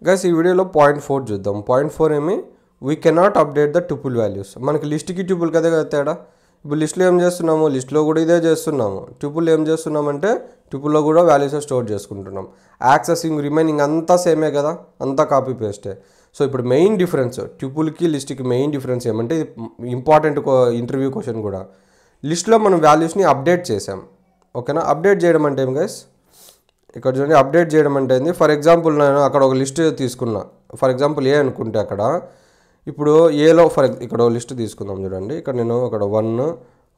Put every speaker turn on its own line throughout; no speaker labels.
Guys ఈ వీడియోలో point 4 చూద్దాం. పాయింట్ 4 ఏమి, we cannot update the ట్యూపుల్ values. మనకి లిస్ట్కి ట్యూపుల్ కదా తేడా. ఇప్పుడు లిస్ట్లో ఏం చేస్తున్నాము, లిస్ట్లో కూడా ఇదే చేస్తున్నాము. ట్యూపుల్ ఏం చేస్తున్నామంటే ట్యూపుల్లో కూడా వాల్యూస్ స్టోర్ చేసుకుంటున్నాం. యాక్సెసింగ్ రిమైనింగ్ అంతా సేమే కదా, అంతా కాపీ పేస్టే. సో ఇప్పుడు మెయిన్ డిఫరెన్స్ ట్యూపుల్కి లిస్ట్కి మెయిన్ డిఫరెన్స్ ఏమంటే, ఇది ఇంపార్టెంట్ ఇంటర్వ్యూ క్వశ్చన్ కూడా. లిస్ట్లో మనం వాల్యూస్ని అప్డేట్ చేసాం, ఓకేనా. అప్డేట్ చేయడం అంటే ఏం గైస్, ఇక్కడ చూడండి. అప్డేట్ చేయడం అంటే ఏంది, ఫర్ ఎగ్జాంపుల్ నేను అక్కడ ఒక లిస్ట్ తీసుకున్నా. ఫర్ ఎగ్జాంపుల్ ఏ అనుకుంటే అక్కడ ఇప్పుడు ఏలో ఇక్కడ లిస్ట్ తీసుకుందాం చూడండి. ఇక్కడ నేను అక్కడ 1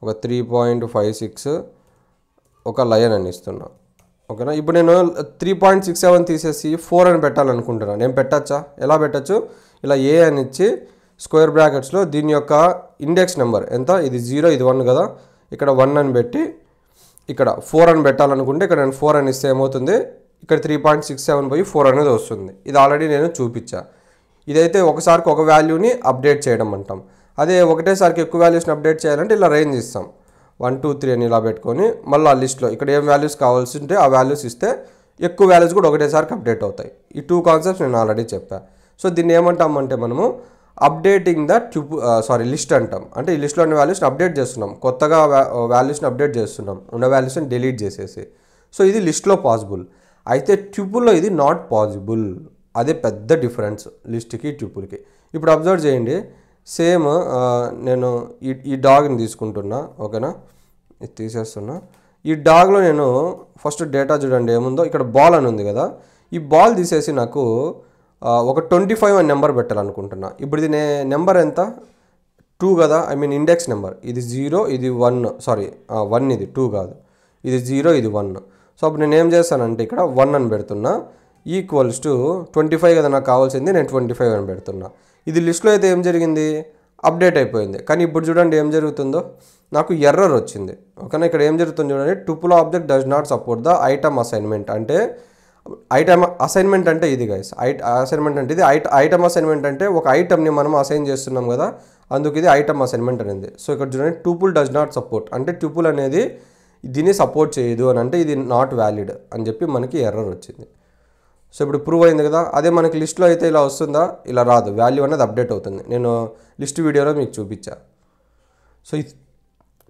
ఒక 3.56 ఒక లయన్ అని ఇస్తున్నా, ఓకేనా. ఇప్పుడు నేను 3.67 తీసేసి 4 అని పెట్టాలనుకుంటున్నాను. నేను పెట్టచ్చా? ఎలా పెట్టచ్చు, ఇలా ఏ అని ఇచ్చి స్క్వేర్ బ్రాకెట్స్లో దీని యొక్క ఇండెక్స్ నెంబర్ ఎంత, ఇది 0 ఇది 1 కదా, ఇక్కడ 1 అని పెట్టి ఇక్కడ 4 అని పెట్టాలనుకుంటే ఇక్కడ నేను 4 అని ఇస్తే ఏమవుతుంది, ఇక్కడ 3.67 పోయి 4 అనేది వస్తుంది. ఇది ఆల్రెడీ నేను చూపించా. ఇదైతే ఒకసారికి ఒక వాల్యూని అప్డేట్ చేయడం అంటాం. అదే ఒకటేసారికి ఎక్కువ వాల్యూస్ని అప్డేట్ చేయాలంటే ఇలా రేంజ్ ఇస్తాం, 1 2 3 అని ఇలా పెట్టుకొని మళ్ళీ ఆ లిస్ట్లో ఇక్కడ ఏం వాల్యూస్ కావాల్సి ఉంటే ఆ వాల్యూస్ ఇస్తే ఎక్కువ వాల్యూస్ కూడా ఒకటేసారికి అప్డేట్ అవుతాయి. ఈ 2 కాన్సెప్ట్స్ నేను ఆల్రెడీ చెప్పా. సో దీన్ని ఏమంటామంటే మనము అప్డేటింగ్ ద లిస్ట్ అంటాం. అంటే ఈ లిస్ట్లో ఉన్న వాల్యూస్ని అప్డేట్ చేస్తున్నాం, కొత్తగా వాల్యూస్ని అప్డేట్ చేస్తున్నాం, ఉన్న వాల్యూస్ని డిలీట్ చేసేసి. సో ఇది లిస్ట్లో పాసిబుల్. అయితే ట్యూపుల్లో ఇది నాట్ పాసిబుల్. అదే పెద్ద డిఫరెన్స్ లిస్ట్కి ట్యూపుల్కి. ఇప్పుడు అబ్జర్వ్ చేయండి. సేమ్ నేను ఈ డాగ్ని తీసుకుంటున్నా, ఓకేనా. ఇది తీసేస్తున్నా. ఈ డాగ్లో నేను ఫస్ట్ డేటా చూడండి ఏముందో, ఇక్కడ బాల్ అని ఉంది కదా. ఈ బాల్ తీసేసి నాకు ఒక 25 అని నెంబర్ పెట్టాలనుకుంటున్నా. ఇప్పుడు ఇది నెంబర్ ఎంత, 2 కదా, ఐ మీన్ ఇండెక్స్ నెంబర్. ఇది 0 ఇది 1, 1 ఇది 2 కాదు, ఇది 0 ఇది 1. సో అప్పుడు నేను ఏం చేస్తానంటే ఇక్కడ 1 అని పెడుతున్నా, ఈక్వల్స్ టు 25 కదా నాకు కావాల్సింది, నేను 25 అని పెడుతున్నా. ఇది లిస్ట్లో అయితే ఏం జరిగింది, అప్డేట్ అయిపోయింది. కానీ ఇప్పుడు చూడండి ఏం జరుగుతుందో, నాకు ఎర్రర్ వచ్చింది, ఓకేనా. ఇక్కడ ఏం జరుగుతుంది చూడండి, ట్యూపుల్ object does not support the item assignment. అంటే ఐటమ్ అసైన్మెంట్ అంటే ఇది గైస్, అసైన్మెంట్ అంటే ఇది. ఐటమ్ అసైన్మెంట్ అంటే ఒక ఐటమ్ని మనం అసైన్ చేస్తున్నాం కదా, అందుకు ఇది ఐటమ్ అసైన్మెంట్ అనేది. సో ఇక్కడ చూడండి, ట్యూపుల్ డస్ నాట్ సపోర్ట్ అంటే ట్యూపుల్ అనేది దీన్ని సపోర్ట్ చేయదు అని, అంటే ఇది నాట్ వ్యాలిడ్ అని చెప్పి మనకి ఎర్రర్ వచ్చింది. సో ఇప్పుడు ప్రూవ్ అయింది కదా. అదే మనకి లిస్ట్లో అయితే ఇలా వస్తుందా, ఇలా రాదు, వాల్యూ అనేది అప్డేట్ అవుతుంది. నేను లిస్ట్ వీడియోలో మీకు చూపించా.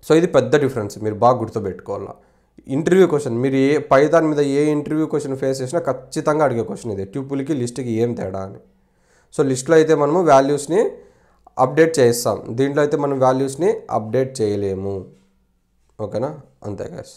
సో ఇది పెద్ద డిఫరెన్స్, మీరు బాగా గుర్తుపెట్టుకోవాలా. ఇంటర్వ్యూ క్వశ్చన్ మీరు పైథాన్ మీద ఏ ఇంటర్వ్యూ క్వశ్చన్ ఫేస్ చేసినా ఖచ్చితంగా అడిగే క్వశ్చన్ ఇది, ట్యూపుల్కి లిస్ట్కి ఏం తేడా అని. సో లిస్ట్లో అయితే మనము వాల్యూస్ని అప్డేట్ చేస్తాం, దీంట్లో అయితే మనం వాల్యూస్ని అప్డేట్ చేయలేము, ఓకేనా. అంతే గైస్.